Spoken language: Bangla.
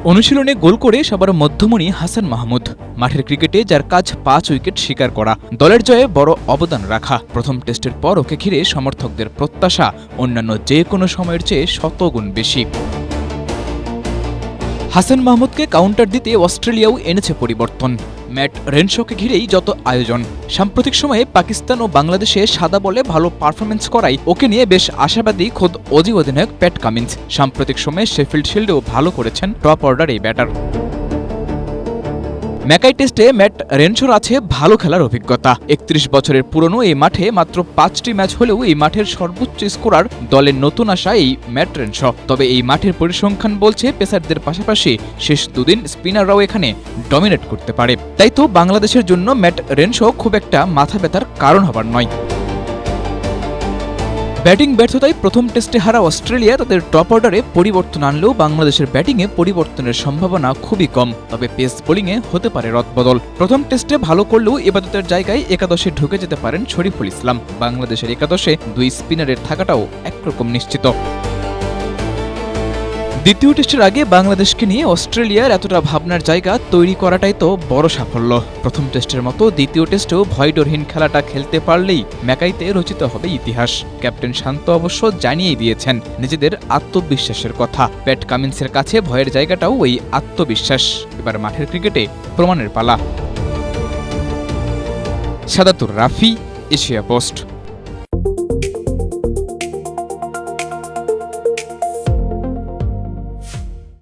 অনুশীলনে গোল করে সবার মধ্যমণি হাসান মাহমুদ। মাঠের ক্রিকেটে যার কাজ 5 উইকেট শিকার করা, দলের জয়ে বড় অবদান রাখা। প্রথম টেস্টের পর ওকে ঘিরে সমর্থকদের প্রত্যাশা অন্যান্য যে কোনো সময়ের চেয়ে শতগুণ বেশি। হাসান মাহমুদকে কাউন্টার দিতে অস্ট্রেলিয়াও এনেছে পরিবর্তন। ম্যাট রেনশোকে ঘিরেই যত আয়োজন। সাম্প্রতিক সময়ে পাকিস্তান ও বাংলাদেশে সাদা বলে ভালো পারফরমেন্স করায় ওকে নিয়ে বেশ আশাবাদী খোদ অজি অধিনায়ক প্যাট কামিন্স। সাম্প্রতিক সময়ে শেফিল্ড শিল্ডেও ভালো করেছেন টপ অর্ডার এই ব্যাটার। ম্যাকাই টেস্টে ম্যাট রেনশোর আছে ভালো খেলার অভিজ্ঞতা। 31 বছরের পুরনো এই মাঠে মাত্র 5টি ম্যাচ হলেও এই মাঠের সর্বোচ্চ স্কোরার দলের নতুন আসা এই ম্যাট রেনশো। তবে এই মাঠের পরিসংখ্যান বলছে পেসারদের পাশাপাশি শেষ দুদিন স্পিনাররাও এখানে ডমিনেট করতে পারে। তাই তো বাংলাদেশের জন্য ম্যাট রেনশো খুব একটা মাথা ব্যথার কারণ হবার নয়। ব্যাটিং ব্যর্থতায় প্রথম টেস্টে হারা অস্ট্রেলিয়া তাদের টপ অর্ডারে পরিবর্তন আনলেও বাংলাদেশের ব্যাটিংয়ে পরিবর্তনের সম্ভাবনা খুবই কম। তবে পেস বোলিংয়ে হতে পারে রদবদল। প্রথম টেস্টে ভালো করলেও ইবাদতের জায়গায় একাদশে ঢুকে যেতে পারেন শরীফুল ইসলাম। বাংলাদেশের একাদশে 2 স্পিনারের থাকাটাও একরকম নিশ্চিত। দ্বিতীয় টেস্টের আগে বাংলাদেশকে নিয়ে অস্ট্রেলিয়ার এতটা ভাবনার জায়গা তৈরি করাটাই তো বড় সাফল্য। প্রথম টেস্টের মতো দ্বিতীয় টেস্টেও ভয়ডরহীন খেলাটা খেলতে পারলেই ম্যাকাইতে রচিত হবে ইতিহাস। ক্যাপ্টেন শান্ত অবশ্য জানিয়েই দিয়েছেন নিজেদের আত্মবিশ্বাসের কথা। প্যাট কামিন্সের কাছে ভয়ের জায়গাটাও ওই আত্মবিশ্বাস। এবার মাঠের ক্রিকেটে প্রমাণের পালা। সাদাতুর রাফি, এশিয়া পোস্ট।